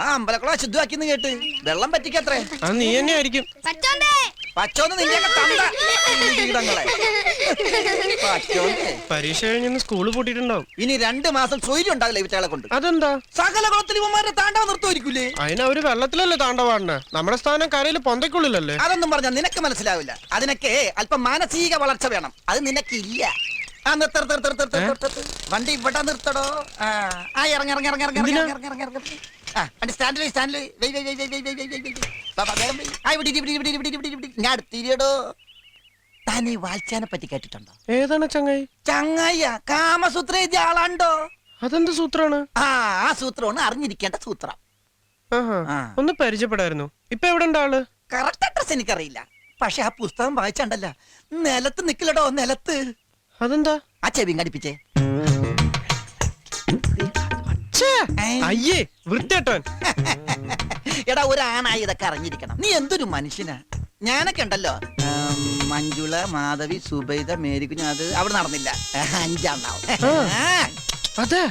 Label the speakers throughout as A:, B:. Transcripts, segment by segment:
A: ആ അമ്പലക്കുളം അശുദ്ധമാക്കിന്ന് കേട്ട് വെള്ളം പറ്റിക്കത്രേ.
B: അത് നീ തന്നെ ആയിരിക്കും.
A: പച്ചോന്ന് നിന്റെയൊക്കെ തന്ത കീടങ്ങളെ.
B: പരീക്ഷ കഴിഞ്ഞ് സ്കൂള് പൂട്ടിട്ടുണ്ടാവും.
A: ഇനി 2 മാസം സ്വൈര്യം ഉണ്ടാവില്ല ഇവറ്റകളെ കൊണ്ട്.
B: അതെന്താ?
A: സകല കുളത്തിൽ ഇവന്മാരെ താണ്ടവ നിർത്തുമായിരിക്കൂലേ?
B: അതിന് അവര് വെള്ളത്തിലല്ലേ താണ്ടവാണ്. നമ്മുടെ സ്ഥാനം കരയിൽ പൊന്തയ്ക്കുള്ളിലല്ലേ.
A: അതൊന്നും പറഞ്ഞാൽ നിനക്ക് മനസ്സിലാവില്ല. അതിനൊക്കെ അല്പം മാനസിക വളർച്ച വേണം. അത് നിനക്കില്ല. ആ വണ്ടി ഇവിടെ നിർത്തടോ. ആ ഇറങ്ങി ഞാൻ എടുത്തിരിയടോ. താൻ ഈ വാൽച്ചാനെ പറ്റി കേട്ടിട്ടുണ്ടോ?
B: ഏതാണ് ചങ്ങായി?
A: ചങ്ങായ കാമസൂത്ര എഴുതിയ ആളാണ്ടോ?
B: അതെന്ത് സൂത്രാണ്?
A: ആ സൂത്രമാണ് അറിഞ്ഞിരിക്കേണ്ട സൂത്രം.
B: ഒന്ന് പരിചയപ്പെടായിരുന്നു. ഇപ്പൊ എവിടെ ഉണ്ട് ആള്?
A: കറക്റ്റ് അഡ്രസ് എനിക്കറിയില്ല. പക്ഷെ ആ പുസ്തകം വായിച്ചാണ്ടല്ല, നിലത്ത് നിക്കില്ലടോ, നിലത്ത്.
B: അതെന്താ?
A: ആ ചെവിയും കടിപ്പിച്ചേ.
B: അയ്യേ വൃത്തിയേട്ടൻ.
A: എടാ ഒരാണായി ഇതൊക്കെ അറിഞ്ഞിരിക്കണം. നീ എന്തൊരു മനുഷ്യനാ. ഞാനൊക്കെ ഉണ്ടല്ലോ, മഞ്ജുള, മാധവി, സുബൈദ, മേരിക്കുഞ്ഞ്, അത് അവിടെ നടന്നില്ല. 5
B: അതെ.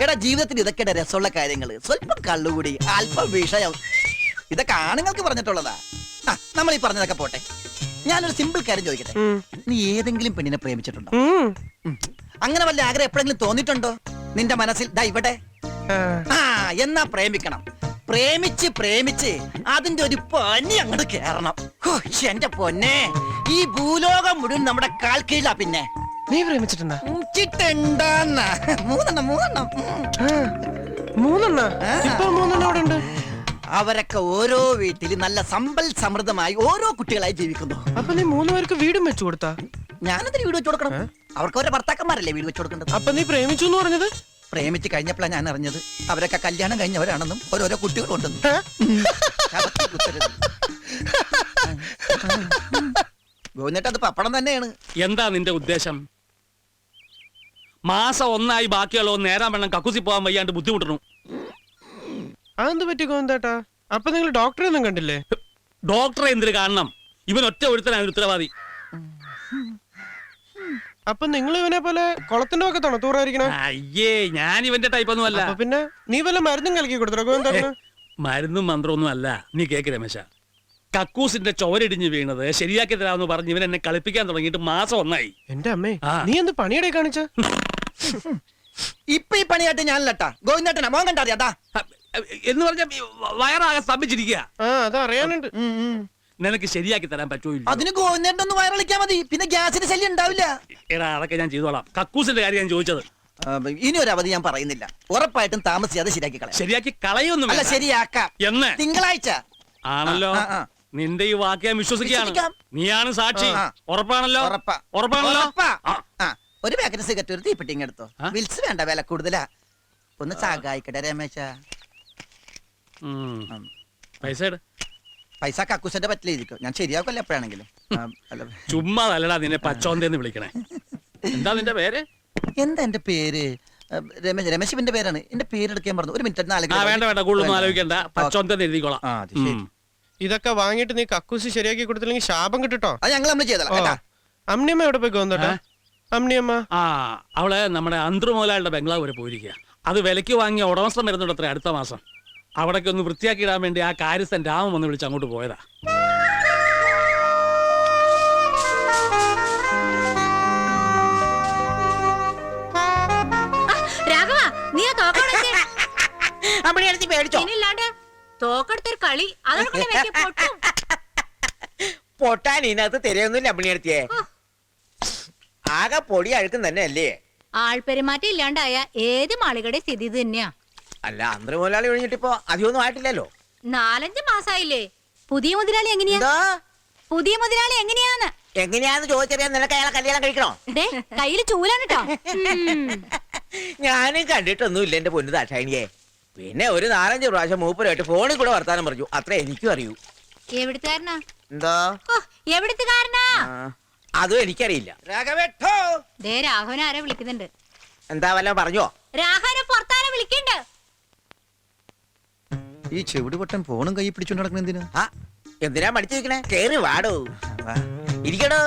A: എടാ ജീവിതത്തിൽ ഇതൊക്കെ രസമുള്ള കാര്യങ്ങള്. സ്വല്പം കള്ളുകൂടി, അല്പം വിഷയം, ഇതൊക്കെ ആണുങ്ങൾക്ക് പറഞ്ഞിട്ടുള്ളതാ. നമ്മൾ ഈ പറഞ്ഞതൊക്കെ പോട്ടെ. ഞാനൊരു സിമ്പിൾ കാര്യം ചോദിക്കട്ടെ. നീ ഏതെങ്കിലും പെണ്ണിനെ പ്രേമിച്ചിട്ടുണ്ടോ? അങ്ങനെ വല്ല ആഗ്രഹം എപ്പോഴെങ്കിലും തോന്നിയിട്ടുണ്ടോ നിന്റെ മനസ്സിൽ? ദാ ഇവിടെ. എന്നാ പ്രേമിക്കണം. പ്രേമിച്ച് അതിന്റെ ഒരു പനി അങ്ങോട്ട് കേറണം. എന്റെ പൊന്നെ, ഈ ഭൂലോകം മുഴുവൻ നമ്മുടെ കാൽ കീഴിലാ. പിന്നെ
B: നീ പ്രേമിച്ചിട്ടുണ്ടോ?
A: മൂന്നെണ്ണം. അവരൊക്കെ ഓരോ വീട്ടിൽ നല്ല സമ്പൽ സമൃദ്ധമായി ഓരോ കുട്ടികളായി ജീവിക്കുന്നു.
B: അപ്പൊ നീ 3 പേർക്ക് വീടും വെച്ചു കൊടുത്താ?
A: ഞാനതിന് വീട് വെച്ചു കൊടുക്കണം. അവർക്ക് ഓരോ ഭർത്താക്കന്മാരല്ലേ വീട് വെച്ചു കൊടുക്കേണ്ടത്.
B: അപ്പൊ നീ പ്രേമിച്ചു എന്ന് പറഞ്ഞത്?
A: പ്രേമിച്ച് കഴിഞ്ഞപ്പോഴാണ് ഞാൻ അറിഞ്ഞത് അവരൊക്കെ കല്യാണം കഴിഞ്ഞവരാണെന്നും ഓരോരോ കുട്ടികളുണ്ടെന്നും. ഗോവിന്ദേട്ടാ, അത് പപ്പടം തന്നെയാണ്.
C: എന്താ നിന്റെ ഉദ്ദേശം? മാസം 1 ബാക്കിയുള്ളോ നേരാൻ വേണം കക്കൂസി പോകാൻ വയ്യാണ്ട് ബുദ്ധിമുട്ടണു.
B: അതെന്ത് പറ്റി ഗോവിന്ദേട്ടാ? അപ്പൊ നിങ്ങൾ ഡോക്ടറെ ഒന്നും കണ്ടില്ലേ?
C: ഡോക്ടറെ എന്തിനു കാണണം? ഇവൻ ഒറ്റ ഒരുത്തനാണ് ഉത്തരവാദി.
B: അപ്പൊ നിങ്ങൾ ഇവനെ പോലെ കുളത്തിന്റെ ഒക്കെ തണുത്തൂറായിരിക്കണേ?
C: അയ്യേ, ഞാൻ ഇവന്റെ ടൈപ്പ് ഒന്നും അല്ല.
B: പിന്നെ നീ വല്ല മരുന്നും കലക്കി കൊടുത്തോ ഗോവിന്ദേട്ടന്?
C: മരുന്നും മന്ത്രമൊന്നും അല്ല. നീ കേക്ക് രമേശ, കക്കൂസിന്റെ ചോരടിഞ്ഞ് വീണത് ശരിയാക്കി തരാമെന്ന് പറഞ്ഞ് ഇവൻ എന്നെ കളിപ്പിക്കാൻ തുടങ്ങിയിട്ട് മാസം 1.
B: എന്റെ അമ്മേ, നീ എന്ത് പണിയുടെ കാണിച്ച?
A: ഇപ്പൊ ഈ പണിയായിട്ട് ഞാനല്ലട്ടാ, ഗോവിന്ദേട്ടനാ. മോൻ കണ്ടറിയാ
C: എന്ന് പറഞ്ഞ വയറാകെ സ്തംഭിച്ചിരിക്കുക.
B: അതറിയാനുണ്ട്.
C: നിനക്ക് ശരിയാക്കി തരാൻ പറ്റുമോ?
A: അതിന് ഗോവിന്ദേട്ടൻ ഒന്ന് വയറിളിക്കാ മതി, പിന്നെ ഗ്യാസിന് ശല്യം ഉണ്ടാവില്ല.
C: എടാ, അതൊക്കെ ഞാൻ ചെയ്തോളാം. കക്കൂസിന്റെ കാര്യം ഞാൻ ചോദിച്ചത്.
A: ഇനി ഒരു അവധി ഞാൻ പറയുന്നില്ല. ഉറപ്പായിട്ടും താമസിയാതെ ശരിയാക്കി കളയാം.
C: ശരിയാക്കി കളയൊന്നും
A: അല്ല, ശരിയാക്കാം.
C: എന്ന്
A: തിങ്കളാഴ്ച
C: ആണല്ലോ. നിന്റെ ഈ വാക്ക് ഞാൻ വിശ്വസിക്കുകയാണ്. നീയാണ് സാക്ഷി. ഉറപ്പാണല്ലോ? ഉറപ്പാണല്ലോ.
A: ഒരു പാക്കറ്റ് സിഗരറ്റ്, ഒരു തീപ്പെട്ടിങ് എടുത്തോ. വിൽസ് വേണ്ട, വില കൂടുതലാ. ഒന്ന് സഹായിക്കട്ടെ രമേശ. പൈസ കക്കൂസിന്റെ പറ്റിലിരിക്കും. ഞാൻ ശരിയാക്കല്ലോ എപ്പോഴാണെങ്കിലും.
C: ചുമ്മാ നല്ലടാ നിന്നെ പച്ചോന്തേന്ന് വിളിക്കണേ. എന്താ നിന്റെ പേര്?
A: എന്താ എന്റെ പേര്? രമേശിന്റെ പേരാണ്. എന്റെ പേരെടുക്കാൻ പറഞ്ഞു. ഒരു മിനിറ്റ്.
C: വേണ്ട, കൂടുതലൊന്നും ആലോചിക്കണ്ട. പച്ചോന്തേന്ന് എഴുതിക്കോളാം.
B: ഇതൊക്കെ വാങ്ങിയിട്ട് നീ കക്കൂസ് ശരിയാക്കി കൊടുത്തില്ലെങ്കിൽ ശാപം കിട്ടോ?
A: അത് ഞങ്ങൾ നമ്മൾ ചെയ്തോളാം.
B: അമ്നിയമ്മ എവിടെ പോയി ഗോവിന്ദേട്ടാ? അമ്നിയമ്മ
C: അവള് നമ്മുടെ അന്ത്രു മോലാളുടെ ബംഗ്ലാവ് വരെ പോയിരിക്കുക. അത് വിലക്ക് വാങ്ങിയ ഉടമസ്ഥൻ വരുന്നുണ്ട് അത്ര അടുത്ത മാസം. അവിടേക്ക് ഒന്ന് വൃത്തിയാക്കി ഇടാൻ വേണ്ടി ആ കാര്യസ്ഥൻ രാമൻ വന്ന് വിളിച്ച് അങ്ങോട്ട് പോയതാ.
D: പൊട്ടാൻ ഇതിനകത്ത് തിരയൊന്നുമില്ല അമ്മിണിയടുത്തിയെ. ആകെ പൊടി അഴുക്കും തന്നെ അല്ലേ?
E: ആൾപെരുമാറ്റം ഇല്ലാണ്ടായ ഏത് മാളികയുടെ സ്ഥിതി തന്നെയാ.
D: അല്ല, അന്തര മുതലാളി ഒഴിഞ്ഞിട്ടിപ്പോ അധികമൊന്നും ആയിട്ടില്ലല്ലോ.
E: 4-5 മാസായില്ലേ? പുതിയ മുതലാളി എങ്ങനെയാ? പുതിയ മുതലാളി
D: എങ്ങനെയാന്ന് ചോദിച്ചറിയാൻ നിനക്ക് അയാളെ കല്യാണം കഴിക്കണോ?
E: കയ്യില് ചൂലാണ് കേട്ടോ.
D: ഞാനും കണ്ടിട്ടൊന്നും ഇല്ല എന്റെ പൊന്നു ദാക്ഷായണിയെ. പിന്നെ ഒരു 4-5 പ്രാവശ്യം മൂപ്പരായിട്ട് ഫോണിൽ കൂടെ വർത്താനം പറഞ്ഞു. അത്ര എനിക്കും അറിയൂ.
E: എവിടുത്തുകാരനാ?
D: എന്താ
E: എവിടുത്തുകാരനാ?
D: അതും എനിക്കറിയില്ല.
E: രാഘവൻ ആരെ വിളിക്കുന്നുണ്ട്.
D: എന്താ വല്ല പറഞ്ഞോ?
E: രാഘവനെ പുറത്താരെ വിളിക്കണ്ട്.
A: ഈ ചെവിടി പൊട്ടൻ ഫോണും കൈ പിടിച്ചോണ്ട് നടക്കണ എന്തിനാ?
D: എന്തിനാ മടിച്ചു നിൽക്കണേ? കേറി വാടോ, ഇരിക്കടോ.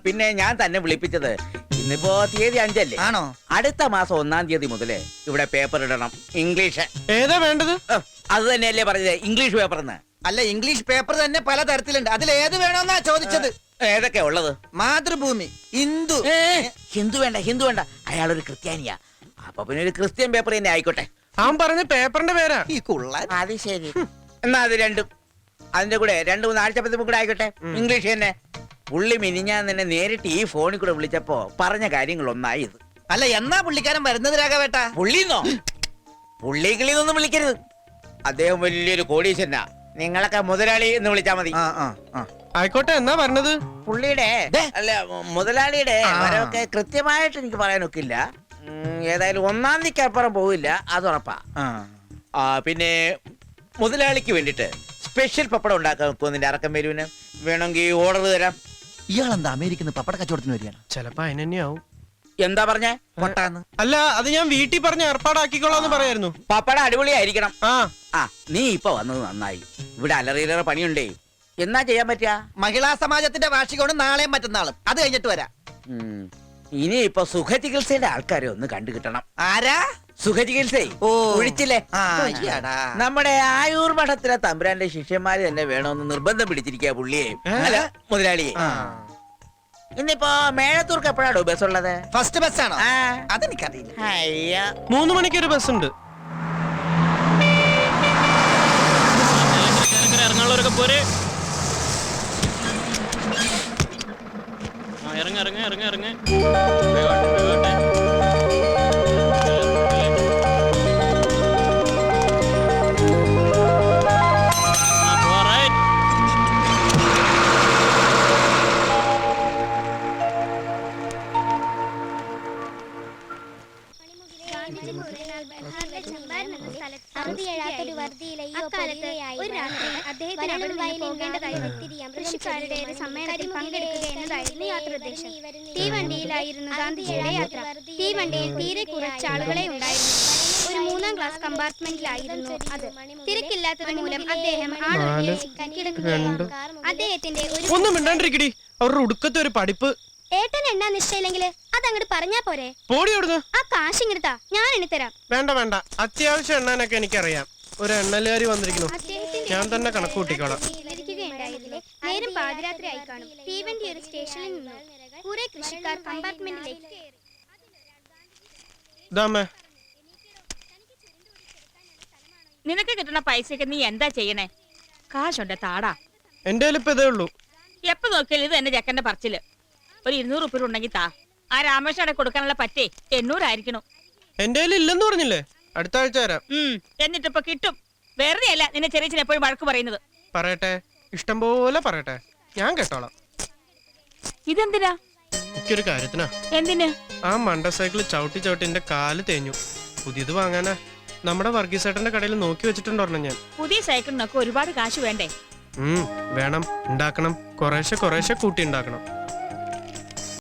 D: പിന്നെ ഞാൻ തന്നെ വിളിപ്പിച്ചത് ഇന്നിപ്പോ തീയതി 5 അല്ലേ?
A: ആണോ?
D: അടുത്ത മാസം 1-ാം തീയതി മുതലേ ഇവിടെ പേപ്പർ ഇടണം, ഇംഗ്ലീഷ്.
B: ഏതാ വേണ്ടത്?
D: അത് തന്നെയല്ലേ പറഞ്ഞത്, ഇംഗ്ലീഷ് പേപ്പർ എന്ന്.
A: അല്ല, ഇംഗ്ലീഷ് പേപ്പർ തന്നെ പല തരത്തിലുണ്ട്. അതിൽ ഏത് വേണമെന്നാ ചോദിച്ചത്.
D: ഏതൊക്കെയാ ഉള്ളത്?
A: മാതൃഭൂമി, ഹിന്ദു.
D: ഹിന്ദു വേണ്ട, ഹിന്ദു വേണ്ട, അയാളൊരു ക്രിസ്ത്യാനിയാ. അപ്പൊ പിന്നെ ഒരു ക്രിസ്ത്യൻ പേപ്പർ തന്നെ ആയിക്കോട്ടെ.
B: അവൻ പറഞ്ഞ പേപ്പറിന്റെ പേരാ.
A: ഈ കുള്ളൻ.
D: അത് ശരി. എന്നാ അത് രണ്ടും, അതിന്റെ കൂടെ 2-3 ആഴ്ചപ്പത്തും കൂടെ ആയിക്കോട്ടെ, ഇംഗ്ലീഷ് തന്നെ. പുള്ളി മിനിഞ്ഞാൻ തന്നെ നേരിട്ട് ഈ ഫോണിൽ കൂടെ വിളിച്ചപ്പോ പറഞ്ഞ കാര്യങ്ങൾ ഒന്നായി ഇത്.
A: അല്ല, എന്നാ പുള്ളിക്കാരൻ വരുന്നത് രാഘവേട്ടാ?
D: പുള്ളിന്നോ? പുള്ളിക്കിളിന്നൊന്നും വിളിക്കരുത്. അദ്ദേഹം വലിയൊരു കോടീശ്വരനാ. നിങ്ങളൊക്കെ മുതലാളി എന്ന് വിളിച്ചാ മതി.
B: ആയിക്കോട്ടെ, എന്നാ പറഞ്ഞത്?
D: പുള്ളിയുടെ അല്ല, മുതലാളിയുടെ വരവൊക്കെ കൃത്യമായിട്ട് എനിക്ക് പറയാനൊക്കില്ല. ഏതായാലും 1-ാം തീയതിക്ക് അപ്പുറം പോവില്ല, അത് ഉറപ്പാ. പിന്നെ മുതലാളിക്ക് വേണ്ടിട്ട് സ്പെഷ്യൽ പപ്പടം ഉണ്ടാക്കാൻ വെക്കുമോ നിന്റെ അറക്കം വരുവിന്? വേണമെങ്കിൽ ഓർഡർ തരാം.
A: ഇയാളെന്താ അമേരിക്കന്ന് പപ്പട കച്ചവടത്തിന് വരികയാണ്?
B: ചെലപ്പോ അതിനെന്നെയാവും.
D: എന്താ പറഞ്ഞേ?
A: കൊട്ടാന്ന്.
B: അല്ല, അത് ഞാൻ വീട്ടിൽ പറഞ്ഞ് ഏർപ്പാടാക്കിക്കോളാന്ന് പറയായിരുന്നു.
D: പപ്പടം അടിപൊളിയായിരിക്കണം.
B: ആ
D: നീ ഇപ്പൊ വന്നത് നന്നായി. ഇവിടെ അലറിയിലേറെ പണിയുണ്ടേ. എന്നാ ചെയ്യാൻ പറ്റാ?
A: മഹിളാ സമാജത്തിന്റെ വാർഷികമാണ് നാളെയും മറ്റന്നാളും. അത് കഴിഞ്ഞിട്ട് വരാം.
D: ഇനി ഇപ്പൊ സുഖചികിത്സയുടെ ആൾക്കാരെ ഒന്ന് കണ്ടു കിട്ടണം.
A: ആരാ?
D: സുഖചികിത്സ ഒഴിച്ചില്ലേ? നമ്മുടെ ആയൂർ മഠത്തിലെ തമ്പുരാന്റെ ശിഷ്യന്മാര് തന്നെ വേണമെന്ന് നിർബന്ധം പിടിച്ചിരിക്കുക പുള്ളിയെ, അല്ല മുതലാളിയെ. ഇന്നിപ്പോ മേഴത്തൂർക്ക് എപ്പോഴാണോ ബസ് ഉള്ളത്?
A: ഫസ്റ്റ് ബസ് ആണോ? അതെനിക്കറിയില്ല.
B: 3 മണിക്കൊരു ബസ് ഉണ്ട്.
C: ഇറങ്ങാനുള്ളവരൊക്കെ പോരെ. ഇറങ്ങ ഇറങ്ങ ഇറങ്ങ ഇറങ്ങ.
F: കൃഷിക്കാരുടെ സമ്മേളനത്തിൽ പങ്കെടുക്കുക എന്നതായിരുന്നു യാത്രോദ്ദേശം. തീവണ്ടിയിലായിരുന്നു ഗാന്ധിജിയുടെ യാത്ര. തീവണ്ടിയിൽ തീരെ കുറച്ച് ആളുകളെ ഉണ്ടായിരുന്നു. ഒരു 3-ാം ക്ലാസ് കമ്പാർട്ട്മെന്റിലായിരുന്നു അത്. തിരക്കില്ലാത്തത് മൂലം അദ്ദേഹം കിടക്കുകയായിരുന്നു. അദ്ദേഹത്തിന്റെ
B: ഒന്നും മിണ്ടാണ്ടിരിക്കടി, അവരുടെ ഉടുക്കത്തെ ഒരു പഠിപ്പ്.
F: ഏട്ടൻ എണ്ണ നിശ്ചയില്ലെങ്കിൽ അതങ്ങോട്ട് പറഞ്ഞാ പോരെ?
B: പോടി അവിടുന്ന്.
F: ആ കാശ് ഇങ്ങെടുത്താ ഞാൻ എണ്ണിത്തരാം.
B: വേണ്ട വേണ്ട, അത്യാവശ്യം എണ്ണാനൊക്കെ എനിക്കറിയാം. ഒരു എണ്ണലുകാരി വന്നിരിക്കുന്നു, ഞാൻ തന്നെ കണക്ക് കൂട്ടിക്കോളാം.
F: നേരം പാതിരാത്രി ആയി കാണും. തീവണ്ടി ഒരു സ്റ്റേഷനിൽ നിന്നു കുറെ കൃഷിക്കാർ കമ്പാർട്ട്മെന്റിലേക്ക്.
G: നിനക്ക് കിട്ടുന്ന പൈസക്ക് നീ എന്താ ചെയ്യണേ? കാശുണ്ട് താടാ.
B: എന്റെ ഇപ്പൊ ഇതേ ഉള്ളൂ.
G: എപ്പോ നോക്കിയാലും ഇത് എന്റെ ചെക്കന്റെ പറച്ചില്. ഒരു 200 ഉറുപ്പിക ഉണ്ടെങ്കിൽ താ. ആ രാമേശ്വരം കൊടുക്കാനുള്ള പറ്റേ 800 ആയിരിക്കണം.
B: എന്റെ ഇല്ലെന്ന് പറഞ്ഞില്ലേ, അടുത്ത ആഴ്ച തരാം.
G: എന്നിട്ടിപ്പൊ കിട്ടും. വെറുതെ അല്ല നിന്നെ ചെറിയ എപ്പോഴും വഴക്ക് പറയുന്നത്.
B: പറയട്ടെ, ഇഷ്ടം പോലെ പറയട്ടെ, ഞാൻ കേട്ടോളാം.
G: ഇതെന്തിനാ?
B: എനിക്കൊരു കാര്യത്തിനാ.
G: എന്തിന്?
B: ആ മണ്ട സൈക്കിൾ ചവിട്ടി ചവിട്ടി എന്റെ കാല് തേഞ്ഞു. പുതിയത് വാങ്ങാനാ. നമ്മുടെ വർഗീസേട്ടന്റെ കടയിൽ നോക്കി വെച്ചിട്ടുണ്ടോ ഞാൻ.
G: പുതിയ സൈക്കിളിനൊക്കെ ഒരുപാട് കാശ് വേണ്ടേ?
B: വേണം, ഉണ്ടാക്കണം. കുറേശ്ശെ കുറേശ്ശെ കൂട്ടി ഉണ്ടാക്കണം.